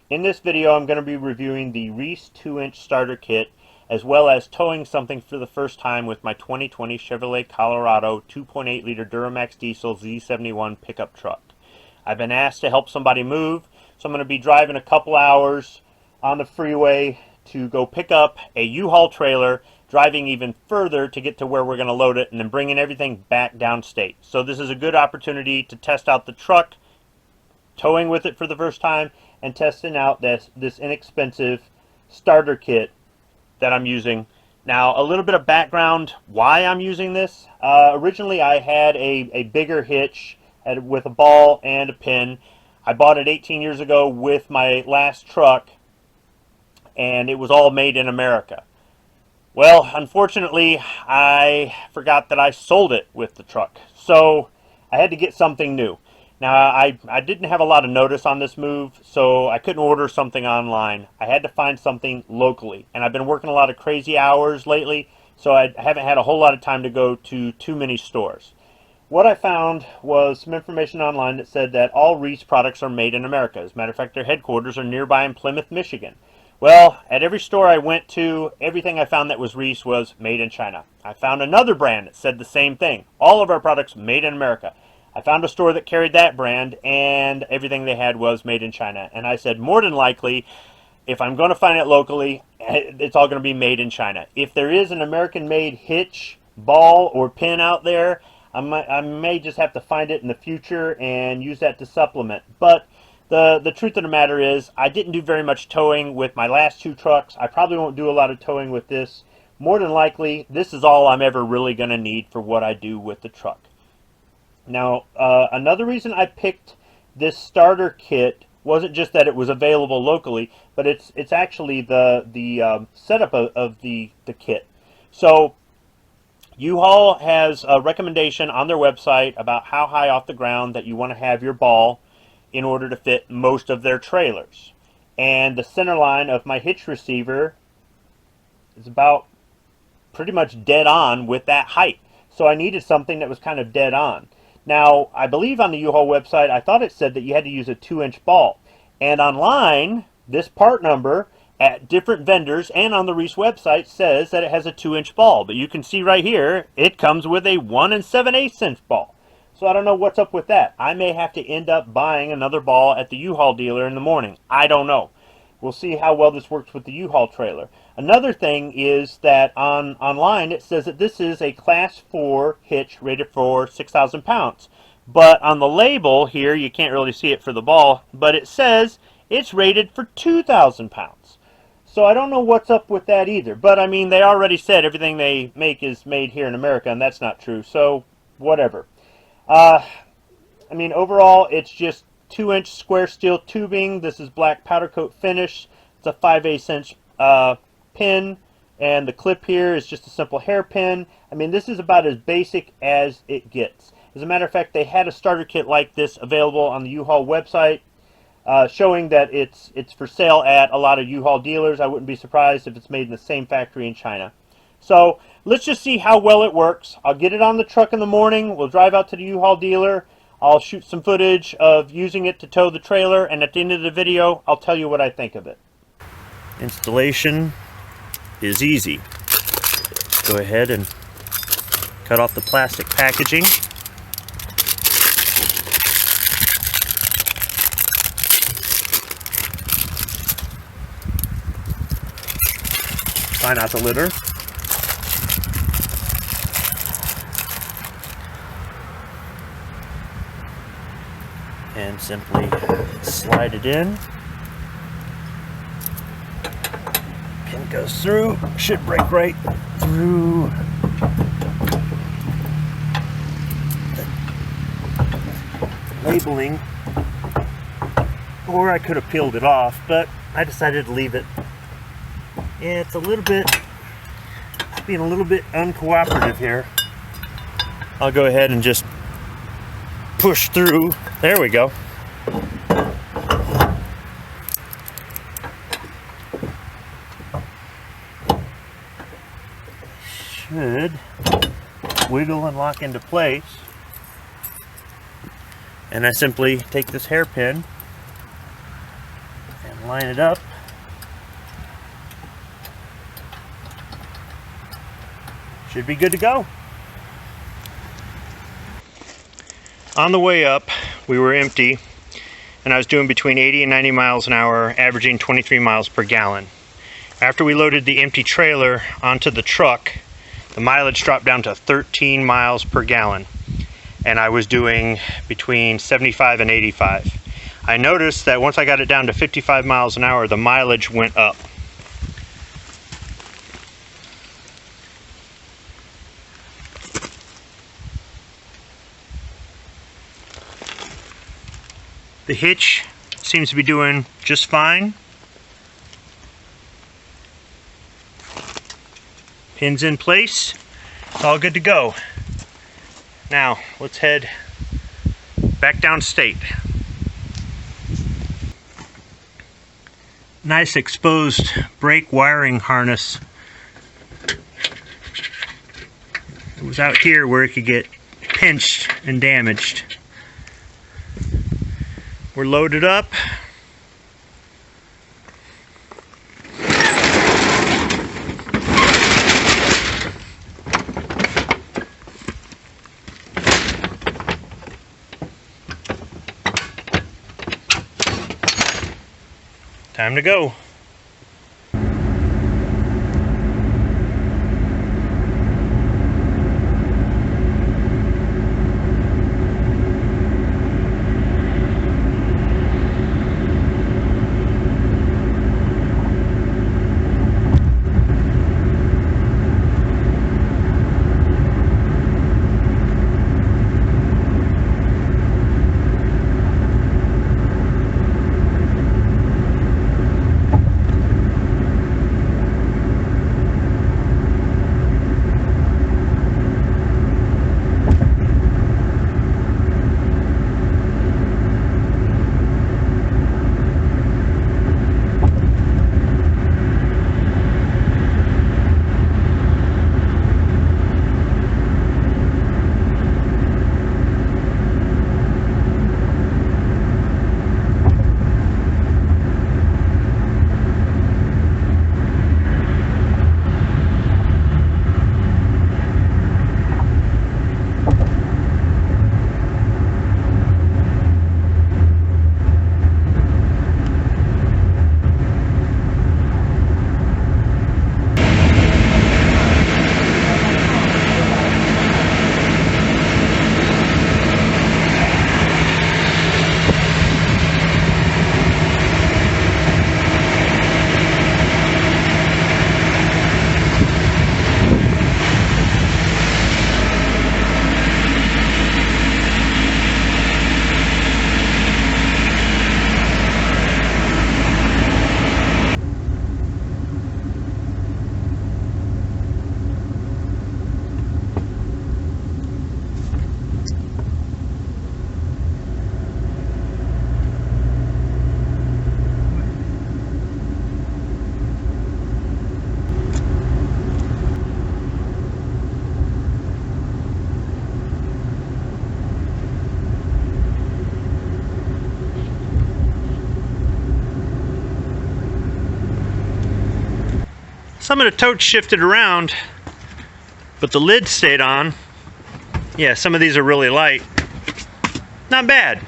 In this video, I'm going to be reviewing the Reese 2-inch starter kit, as well as towing something for the first time with my 2020 Chevrolet Colorado 2.8 liter Duramax diesel Z71 pickup truck. I've been asked to help somebody move, so I'm going to be driving a couple hours on the freeway to go pick up a U-Haul trailer, driving even further to get to where we're going to load it, and then bringing everything back downstate. So this is a good opportunity to test out the truck, towing with it for the first time, and testing out this inexpensive starter kit that I'm using. Now, a little bit of background why I'm using this. Originally, I had a bigger hitch with a ball and a pin. I bought it 18 years ago with my last truck, and it was all made in America. Well, unfortunately, I forgot that I sold it with the truck, so I had to get something new. Now, I didn't have a lot of notice on this move, so I couldn't order something online. I had to find something locally, and I've been working a lot of crazy hours lately, so I haven't had a whole lot of time to go to too many stores. What I found was some information online that said that all Reese products are made in America. As a matter of fact, their headquarters are nearby in Plymouth, Michigan. Well, at every store I went to, everything I found that was Reese was made in China. I found another brand that said the same thing. All of our products made in America. I found a store that carried that brand, and everything they had was made in China. And I said, more than likely, if I'm going to find it locally, it's all going to be made in China. If there is an American-made hitch, ball, or pin out there, I may just have to find it in the future and use that to supplement. But the truth of the matter is, I didn't do very much towing with my last two trucks. I probably won't do a lot of towing with this. More than likely, this is all I'm ever really going to need for what I do with the truck. Now, another reason I picked this starter kit wasn't just that it was available locally, but it's actually the setup of the kit. So, U-Haul has a recommendation on their website about how high off the ground that you want to have your ball in order to fit most of their trailers. And the center line of my hitch receiver is about pretty much dead on with that height. So I needed something that was kind of dead on. Now, I believe on the U-Haul website, I thought it said that you had to use a 2-inch ball. And online, this part number at different vendors and on the Reese website says that it has a 2-inch ball. But you can see right here, it comes with a 1 7/8 inch ball. So I don't know what's up with that. I may have to end up buying another ball at the U-Haul dealer in the morning. I don't know. We'll see how well this works with the U-Haul trailer. Another thing is that online it says that this is a Class 4 hitch rated for 6,000 pounds. But on the label here, you can't really see it for the ball, but it says it's rated for 2,000 pounds. So I don't know what's up with that either. But I mean, they already said everything they make is made here in America, and that's not true. So whatever. I mean, overall, it's just 2-inch square steel tubing. This is black powder coat finish. It's a 5/8 inch pin, and the clip here is just a simple hairpin. I mean, this is about as basic as it gets. As a matter of fact, they had a starter kit like this available on the U-Haul website, showing that it's for sale at a lot of U-Haul dealers. I wouldn't be surprised if it's made in the same factory in China. So let's just see how well it works. I'll get it on the truck in the morning. We'll drive out to the U-Haul dealer. I'll shoot some footage of using it to tow the trailer, and at the end of the video, I'll tell you what I think of it. Installation is easy. Go ahead and cut off the plastic packaging. Try not to litter. And simply slide it in. Pin goes through, should break right through the labeling, or I could have peeled it off, but I decided to leave it. Yeah, it's being a little bit uncooperative here. I'll go ahead and just push through. There we go. Should wiggle and lock into place. And I simply take this hairpin and Line it up. Should be good to go. On the way up, we were empty, and I was doing between 80 and 90 miles an hour, averaging 23 miles per gallon. After we loaded the empty trailer onto the truck, the mileage dropped down to 13 miles per gallon, and I was doing between 75 and 85. I noticed that once I got it down to 55 miles an hour, the mileage went up. The hitch seems to be doing just fine. Pins in place. It's all good to go. Now, let's head back downstate. Nice exposed brake wiring harness. It was out here where it could get pinched and damaged. We're loaded up. Time to go. Some of the totes shifted around, but the lid stayed on. Yeah, some of these are really light. Not bad.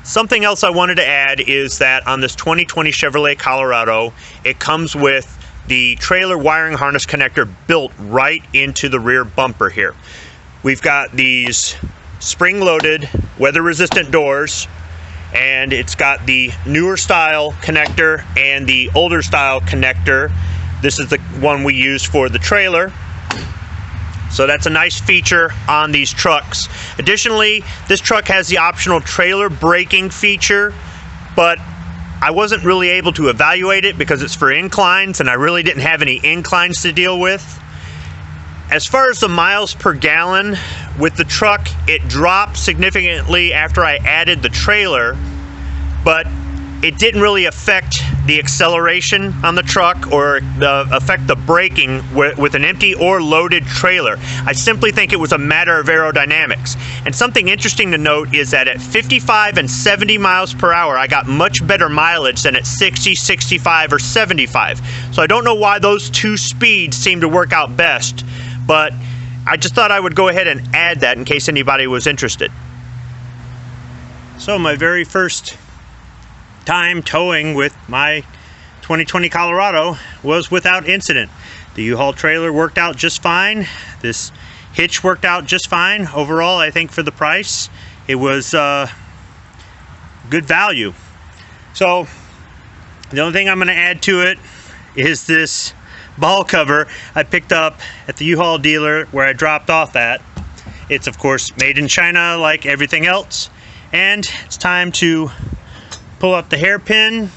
Something else I wanted to add is that on this 2020 Chevrolet Colorado, it comes with the trailer wiring harness connector built right into the rear bumper here. We've got these spring-loaded, weather-resistant doors, and it's got the newer style connector and the older style connector. This is the one we use for the trailer. So that's a nice feature on these trucks. Additionally, this truck has the optional trailer braking feature, but I wasn't really able to evaluate it because it's for inclines, and I really didn't have any inclines to deal with. As far as the miles per gallon with the truck, it dropped significantly after I added the trailer, but it didn't really affect the acceleration on the truck or affect the braking with an empty or loaded trailer. I simply think it was a matter of aerodynamics. And something interesting to note is that at 55 and 70 miles per hour, I got much better mileage than at 60, 65, or 75. So I don't know why those two speeds seem to work out best, but I just thought I would go ahead and add that in case anybody was interested. So my very first time towing with my 2020 Colorado was without incident. The U-Haul trailer worked out just fine. This hitch worked out just fine. Overall, I think for the price, it was good value. So the only thing I'm going to add to it is this ball cover I picked up at the U-Haul dealer where I dropped off at. It's of course made in China like everything else, and it's time to pull out the hairpin,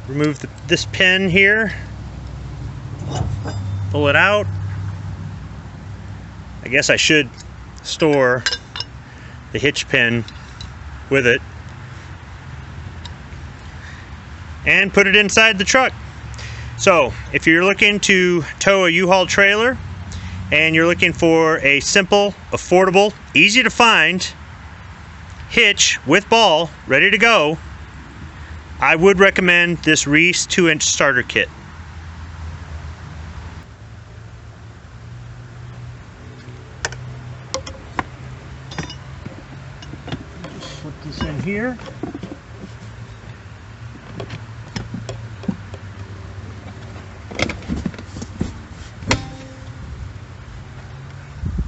remove this pin here, pull it out. I guess I should store the hitch pin with it and put it inside the truck. So if you're looking to tow a U-Haul trailer and you're looking for a simple, affordable, easy to find hitch with ball ready to go, I would recommend this Reese 2-inch starter kit. Just put this in here.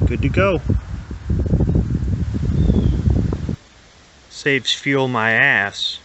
Good to go. Saves fuel my ass.